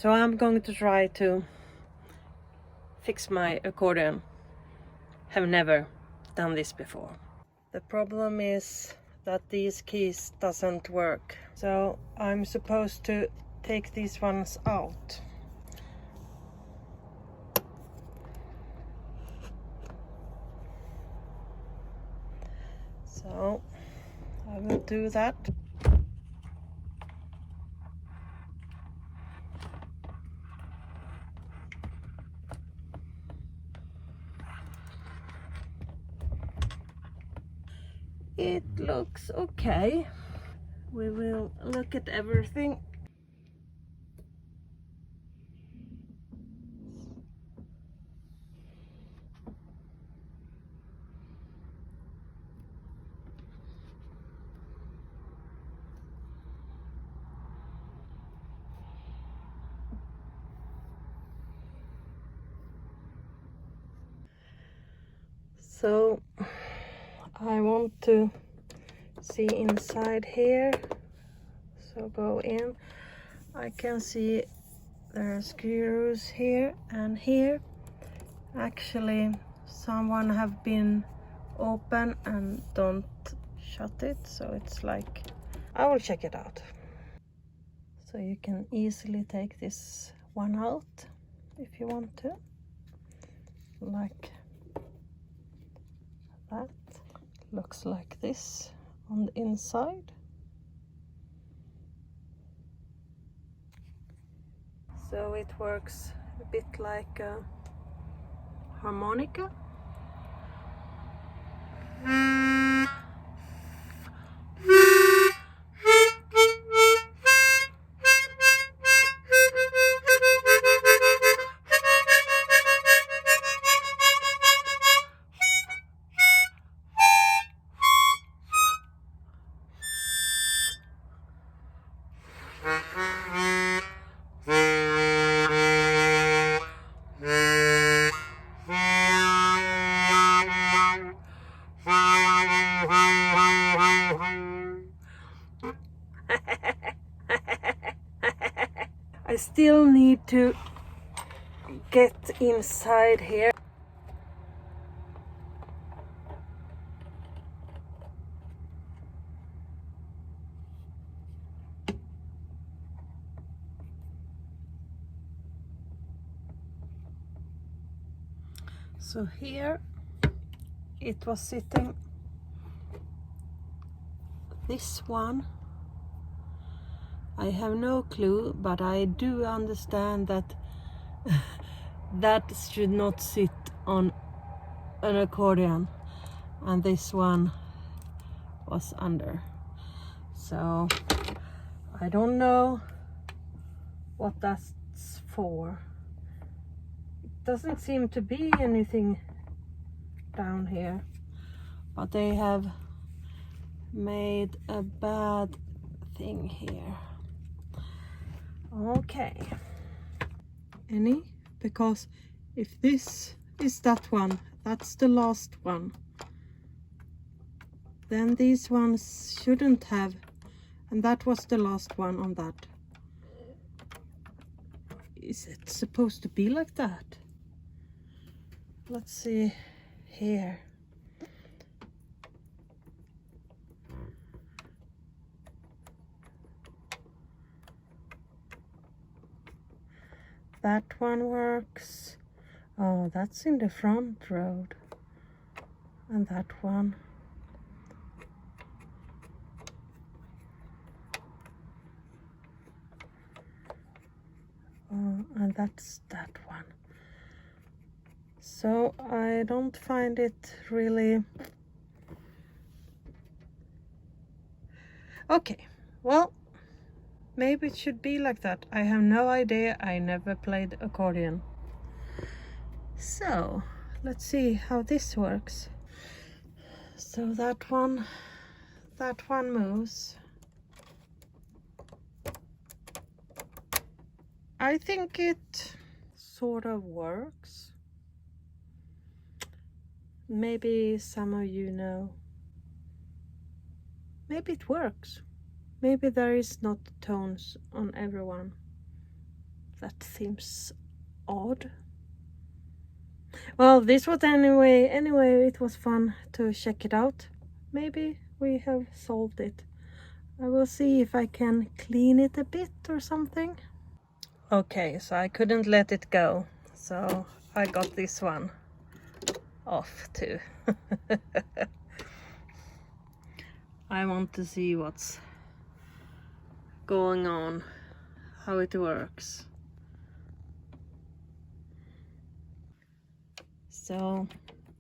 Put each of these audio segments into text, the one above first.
So I'm going to try to fix my accordion. Have never done this before. The problem is that these keys doesn't work. So I'm supposed to take these ones out. So I will do that. It looks okay. We will look at everything. So I want to see inside here. So go in. I can see there are screws here and here. Actually, someone have been open and don't shut it, so it's like, I will check it out. So you can easily take this one out if you want to, like that. Looks like this on the inside. So it works a bit like a harmonica. I still need to get inside here. So here it was sitting, this one. I have no clue, but I do understand that that should not sit on an accordion, and this one was under. So I don't know what that's for. It doesn't seem to be anything down here, but they have made a bad thing here. Okay. Because if this is that one, that's the last one, then these ones shouldn't have, and that was the last one on that. Is it supposed to be like that? Let's see here. That one works. Oh, that's in the front road. And that one. Oh, and that's that one. So I don't find it really... Okay, well, maybe it should be like that. I have no idea. I never played accordion. So let's see how this works. So that one moves. I think it sort of works. Maybe some of you know. Maybe it works. Maybe there is not tones on everyone. That seems odd. Well, this was anyway, it was fun to check it out. Maybe we have solved it. I will see if I can clean it a bit or something. Okay, so I couldn't let it go. So I got this one off too. I want to see what's going on, how it works. So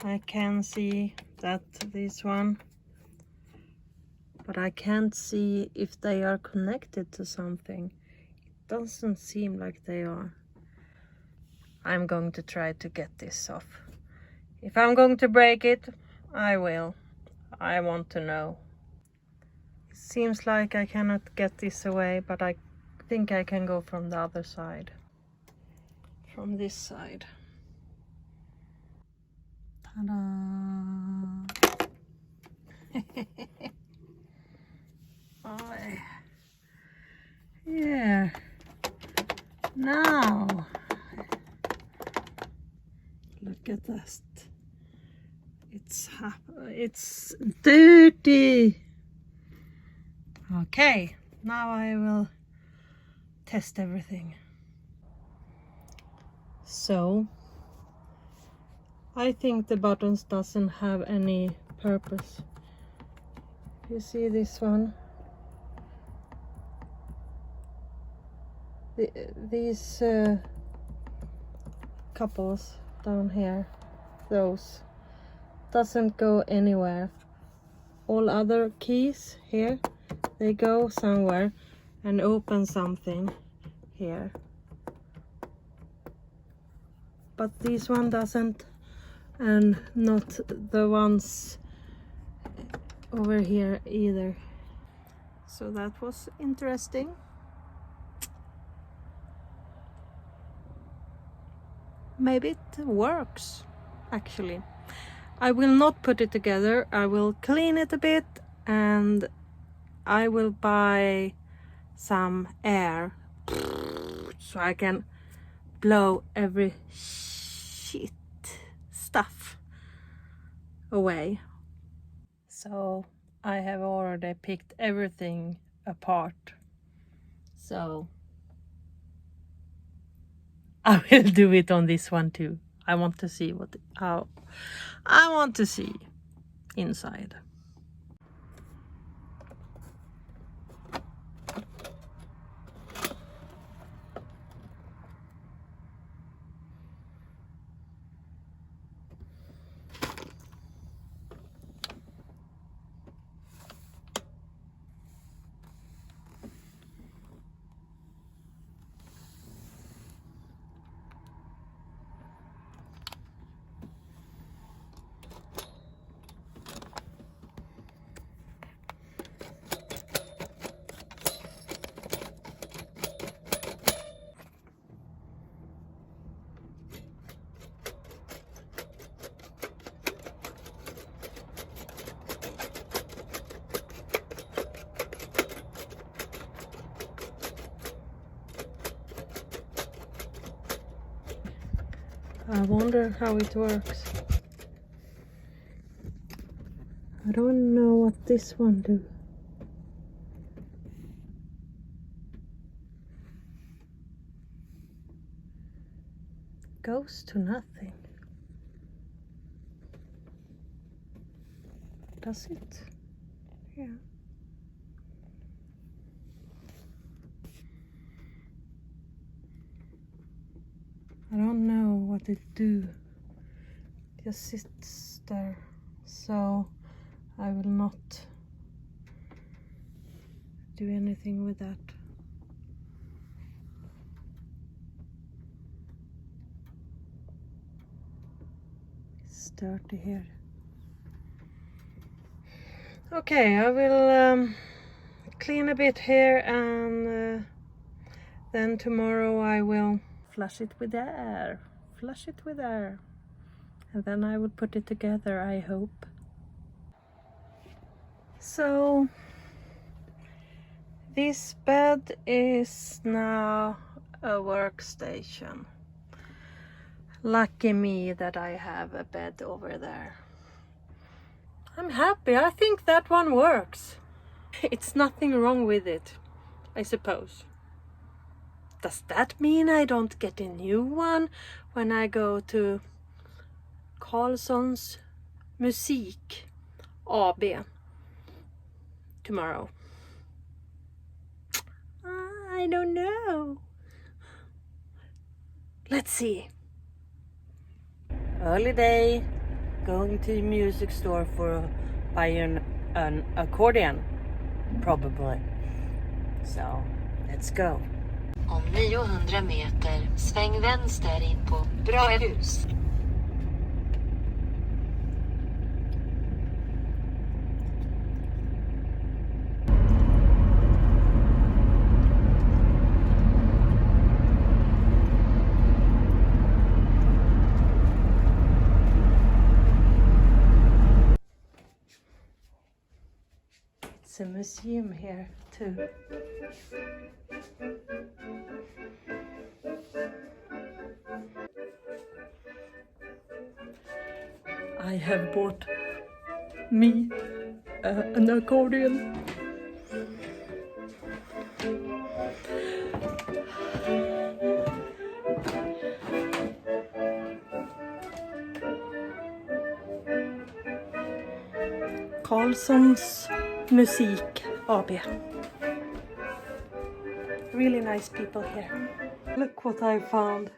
I can see that this one, but I can't see if they are connected to something. It doesn't seem like they are. I'm going to try to get this off. If I'm going to break it, I will. I want to know. It seems like I cannot get this away, but I think I can go from the other side. From this side. Ta-da! Oh, yeah. Now, look at that. It's dirty. Okay, now I will test everything. So, I think the buttons doesn't have any purpose. You see this one? These couples down here, those doesn't go anywhere. All other keys here, they go somewhere and open something here. But this one doesn't, and not the ones over here either. So that was interesting. Maybe it works, actually. I will not put it together. I will clean it a bit, and I will buy some air so I can blow every shit stuff away. So I have already picked everything apart. So I will do it on this one too. I want to see how I want to see inside. I wonder how it works. I don't know what this one do. Goes to nothing. Does it? Yeah. I don't know what it do. It just sits there. So I will not do anything with that. It's dirty here. Okay, I will clean a bit here, and then tomorrow I will flush it with air. Flush it with air. And then I will put it together, I hope. So this bed is now a workstation. Lucky me that I have a bed over there. I'm happy. I think that one works. It's nothing wrong with it, I suppose. Does that mean I don't get a new one when I go to Chausson Musik AB tomorrow? I don't know. Let's see. Early day, going to the music store for buy an accordion, probably. So, let's go. Om 900 meter, sväng vänster in på Bra hus. It's a museum here too. I have bought me an accordion. Chausson Musik AB. Really nice people here. Look what I found.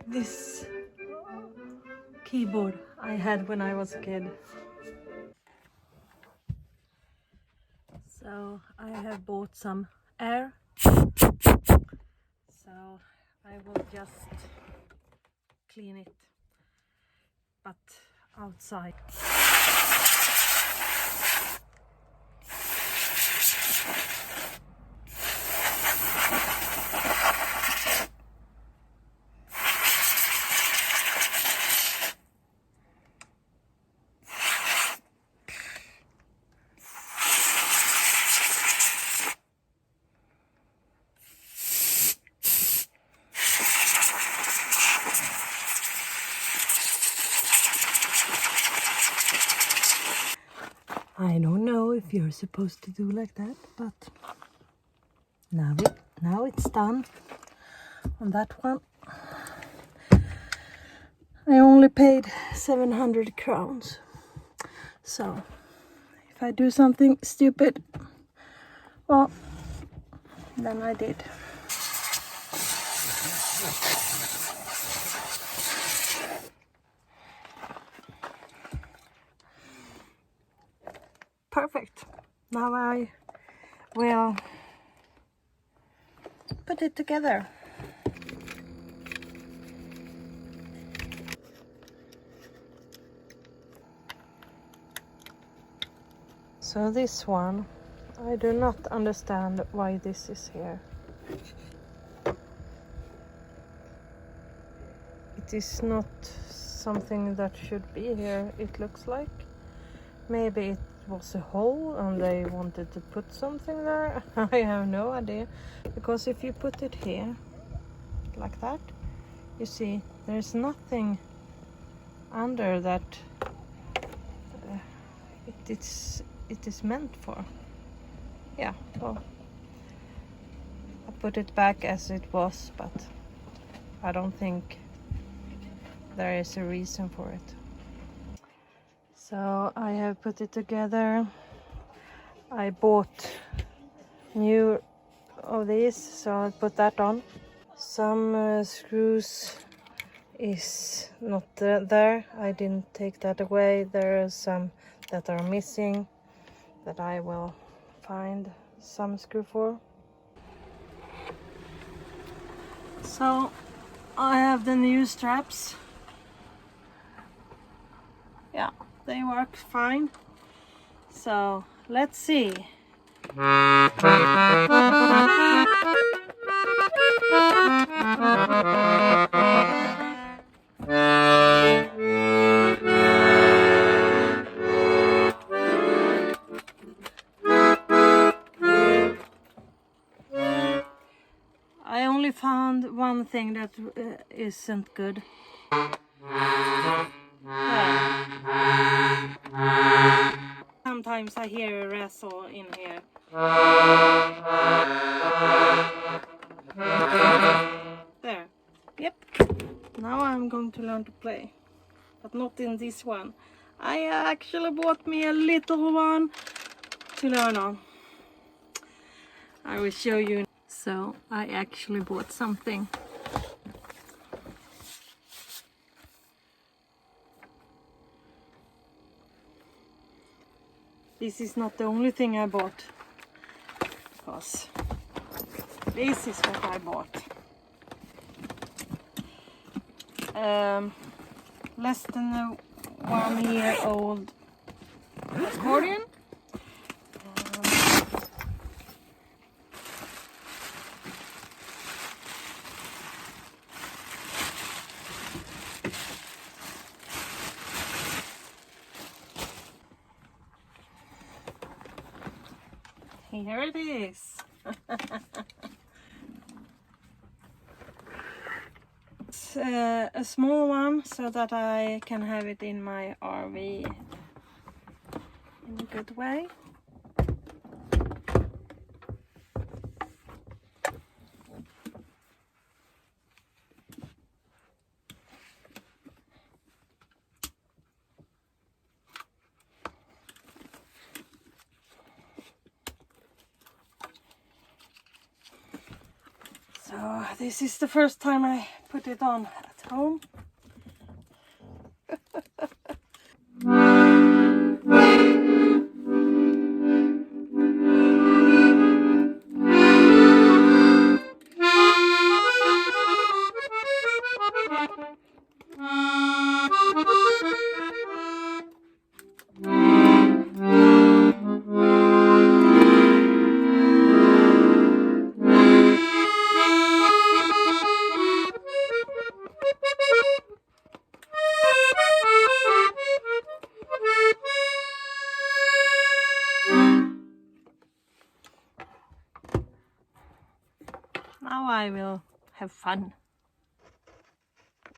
This keyboard I had when I was a kid. So I have bought some air. So I will just clean it, but outside. I don't know if you're supposed to do like that, but now it's done on that one. I only paid 700 crowns. So if I do something stupid, well, then I did. Perfect. Now I will put it together. So this one, I do not understand why this is here. It is not something that should be here, it looks like. Maybe it was a hole and they wanted to put something there. I have no idea. Because if you put it here, like that, you see there's nothing under that it is meant for. Yeah, well, I put it back as it was, but I don't think there is a reason for it. So I have put it together. I bought new of these, so I'll put that on. Some screws is not there. I didn't take that away. There are some that are missing that I will find some screw for. So I have the new straps. Yeah, they work fine. So let's see. I one thing that isn't good. Sometimes I hear a wrestle in here. There. Yep. Now I'm going to learn to play. But not in this one. I actually bought me a little one to learn on. I will show you. So I actually bought something. This is not the only thing I bought, because this is what I bought. Less than a 1 year old accordion. Here it is. It's a small one, so that I can have it in my RV in a good way. So this is the first time I put it on at home. Now I will have fun.